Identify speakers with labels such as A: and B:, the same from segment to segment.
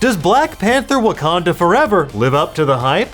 A: Does Black Panther Wakanda Forever live up to the hype?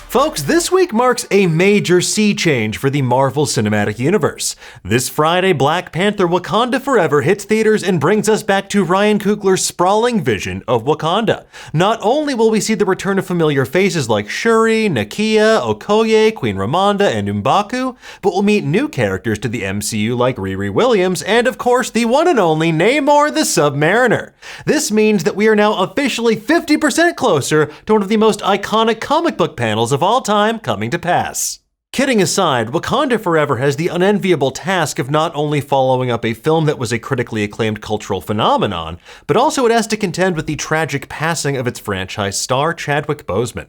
A: Folks, this week marks a major sea change for the Marvel Cinematic Universe. This Friday, Black Panther Wakanda Forever hits theaters and brings us back to Ryan Coogler's sprawling vision of Wakanda. Not only will we see the return of familiar faces like Shuri, Nakia, Okoye, Queen Ramonda, and M'Baku, but we'll meet new characters to the MCU like Riri Williams, and of course the one and only Namor the Submariner. This means that we are now officially 50% closer to one of the most iconic comic book panels of all time coming to pass. Kidding aside, Wakanda Forever has the unenviable task of not only following up a film that was a critically acclaimed cultural phenomenon, but also it has to contend with the tragic passing of its franchise star, Chadwick Boseman.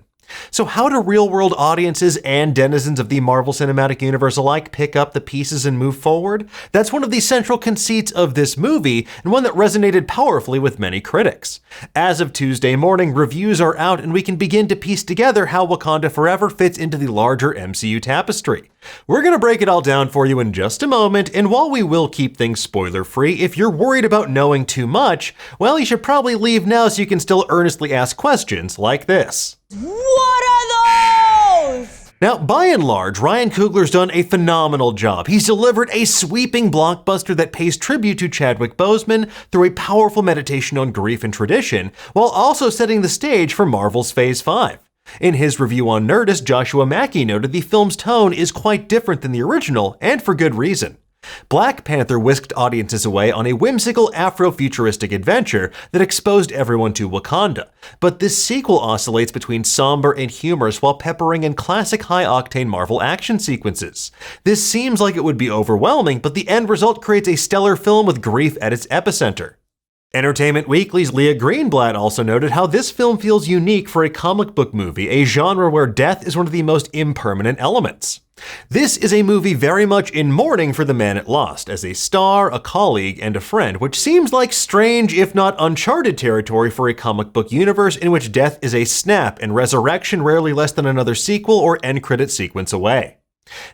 A: So how do real-world audiences and denizens of the Marvel Cinematic Universe alike pick up the pieces and move forward? That's one of the central conceits of this movie, and one that resonated powerfully with many critics. As of Tuesday morning, reviews are out and we can begin to piece together how Wakanda Forever fits into the larger MCU tapestry. We're gonna break it all down for you in just a moment, and while we will keep things spoiler-free, if you're worried about knowing too much, well, you should probably leave now so you can still earnestly ask questions like this.
B: What are those?
A: Now, by and large, Ryan Coogler's done a phenomenal job. He's delivered a sweeping blockbuster that pays tribute to Chadwick Boseman through a powerful meditation on grief and tradition, while also setting the stage for Marvel's Phase 5. In his review on Nerdist, Joshua Mackey noted the film's tone is quite different than the original, and for good reason. Black Panther whisked audiences away on a whimsical Afro-futuristic adventure that exposed everyone to Wakanda, but this sequel oscillates between somber and humorous while peppering in classic high-octane Marvel action sequences. This seems like it would be overwhelming, but the end result creates a stellar film with grief at its epicenter. Entertainment Weekly's Leah Greenblatt also noted how this film feels unique for a comic book movie, a genre where death is one of the most impermanent elements. This is a movie very much in mourning for the man it lost, as a star, a colleague, and a friend, which seems like strange if not uncharted territory for a comic book universe in which death is a snap and resurrection rarely less than another sequel or end credit sequence away.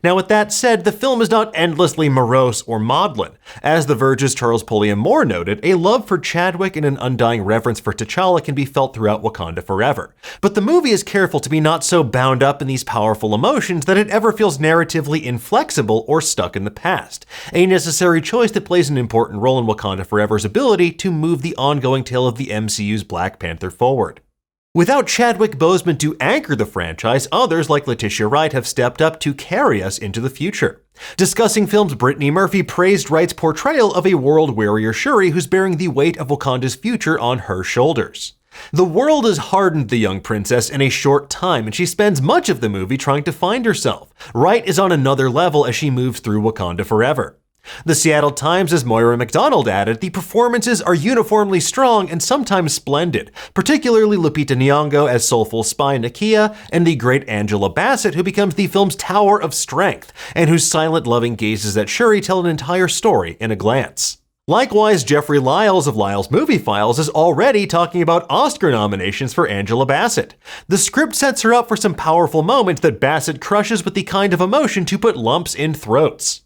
A: Now, with that said, the film is not endlessly morose or maudlin. As The Verge's Charles Pulliam Moore noted, a love for Chadwick and an undying reverence for T'Challa can be felt throughout Wakanda Forever. But the movie is careful to be not so bound up in these powerful emotions that it ever feels narratively inflexible or stuck in the past, a necessary choice that plays an important role in Wakanda Forever's ability to move the ongoing tale of the MCU's Black Panther forward. Without Chadwick Boseman to anchor the franchise, others like Letitia Wright have stepped up to carry us into the future. Discussing films, Brittany Murphy praised Wright's portrayal of a world-wearier Shuri who's bearing the weight of Wakanda's future on her shoulders. The world has hardened the young princess in a short time, and she spends much of the movie trying to find herself. Wright is on another level as she moves through Wakanda Forever. The Seattle Times' Moira McDonald added, the performances are uniformly strong and sometimes splendid, particularly Lupita Nyong'o as soulful spy Nakia and the great Angela Bassett, who becomes the film's tower of strength and whose silent loving gazes at Shuri tell an entire story in a glance. Likewise, Jeffrey Lyles of Lyles Movie Files is already talking about Oscar nominations for Angela Bassett. The script sets her up for some powerful moments that Bassett crushes with the kind of emotion to put lumps in throats.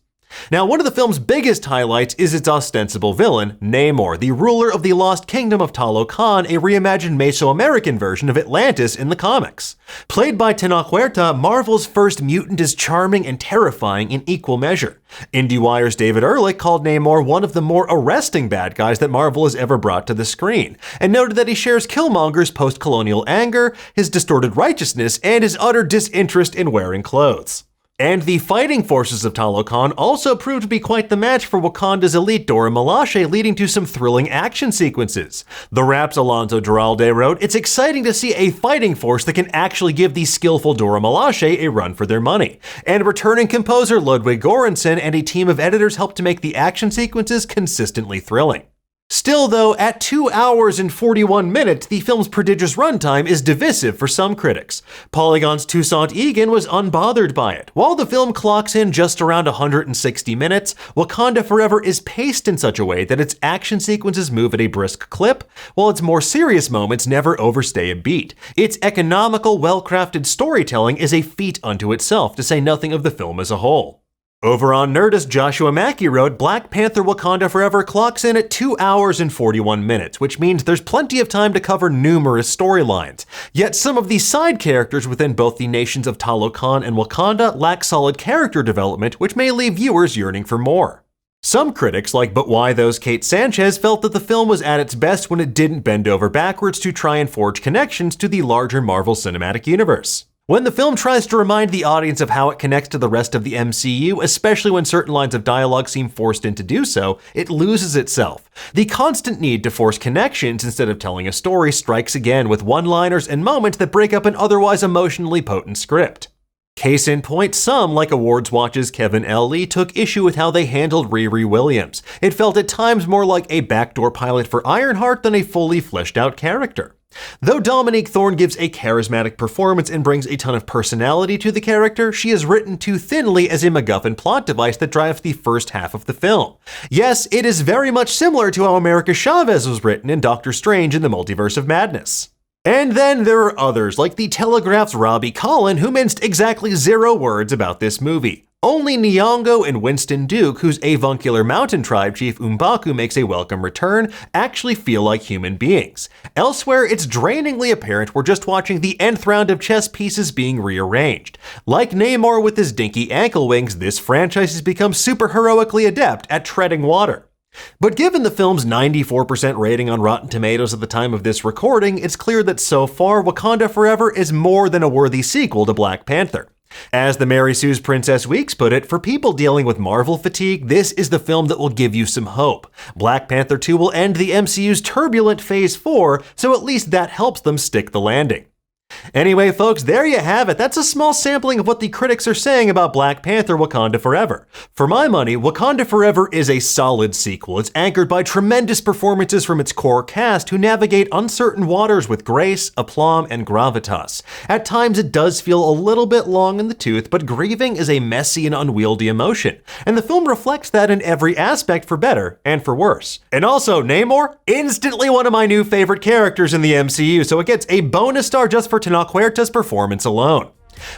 A: Now, one of the film's biggest highlights is its ostensible villain, Namor, the ruler of the lost kingdom of Talokan, a reimagined Mesoamerican version of Atlantis in the comics. Played by Tanak Huerta', Marvel's first mutant is charming and terrifying in equal measure. IndieWire's David Ehrlich called Namor one of the more arresting bad guys that Marvel has ever brought to the screen, and noted that he shares Killmonger's post-colonial anger, his distorted righteousness, and his utter disinterest in wearing clothes. And the fighting forces of Talokan also proved to be quite the match for Wakanda's elite Dora Milaje, leading to some thrilling action sequences. The Rap's Alonso Duralde wrote, "It's exciting to see a fighting force that can actually give the skillful Dora Milaje a run for their money." And returning composer Ludwig Göransson and a team of editors helped to make the action sequences consistently thrilling. Still though, at 2 hours and 41 minutes, the film's prodigious runtime is divisive for some critics. Polygon's Toussaint Egan was unbothered by it. While the film clocks in just around 160 minutes, Wakanda Forever is paced in such a way that its action sequences move at a brisk clip, while its more serious moments never overstay a beat. Its economical, well-crafted storytelling is a feat unto itself, to say nothing of the film as a whole. Over on Nerdist, Joshua Mackey wrote, Black Panther Wakanda Forever clocks in at 2 hours and 41 minutes, which means there's plenty of time to cover numerous storylines. Yet some of the side characters within both the nations of Talokan and Wakanda lack solid character development, which may leave viewers yearning for more. Some critics, like But Why Those Kate Sanchez, felt that the film was at its best when it didn't bend over backwards to try and forge connections to the larger Marvel Cinematic Universe. When the film tries to remind the audience of how it connects to the rest of the MCU, especially when certain lines of dialogue seem forced in to do so, it loses itself. The constant need to force connections instead of telling a story strikes again with one-liners and moments that break up an otherwise emotionally potent script. Case in point, some, like Awards Watch's Kevin L. Lee, took issue with how they handled Riri Williams. It felt at times more like a backdoor pilot for Ironheart than a fully fleshed out character. Though Dominique Thorne gives a charismatic performance and brings a ton of personality to the character, she is written too thinly as a MacGuffin plot device that drives the first half of the film. Yes, it is very much similar to how America Chavez was written in Doctor Strange in the Multiverse of Madness. And then there are others, like The Telegraph's Robbie Collin, who minced exactly 0 words about this movie. Only Nyong'o and Winston Duke, whose avuncular mountain tribe chief M'Baku makes a welcome return, actually feel like human beings. Elsewhere, it's drainingly apparent we're just watching the nth round of chess pieces being rearranged. Like Namor with his dinky ankle wings, this franchise has become super heroically adept at treading water. But given the film's 94% rating on Rotten Tomatoes at the time of this recording, it's clear that so far Wakanda Forever is more than a worthy sequel to Black Panther. As the Mary Sue's Princess Weeks put it, for people dealing with Marvel fatigue, this is the film that will give you some hope. Black Panther 2 will end the MCU's turbulent Phase 4, so at least that helps them stick the landing. Anyway, folks, there you have it. That's a small sampling of what the critics are saying about Black Panther Wakanda Forever. For my money, Wakanda Forever is a solid sequel. It's anchored by tremendous performances from its core cast who navigate uncertain waters with grace, aplomb, and gravitas. At times, it does feel a little bit long in the tooth, but grieving is a messy and unwieldy emotion, and the film reflects that in every aspect for better and for worse. And also, Namor, instantly one of my new favorite characters in the MCU, so it gets a bonus star just for Tanak Huerta'S performance alone.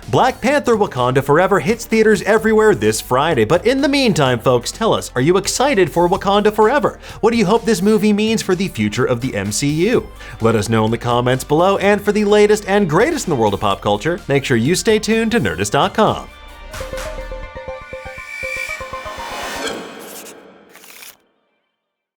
A: Black Panther Wakanda Forever hits theaters everywhere this Friday, but in the meantime, folks, tell us, are you excited for Wakanda Forever? What do you hope this movie means for the future of the MCU? Let us know in the comments below, and for the latest and greatest in the world of pop culture, make sure you stay tuned to Nerdist.com.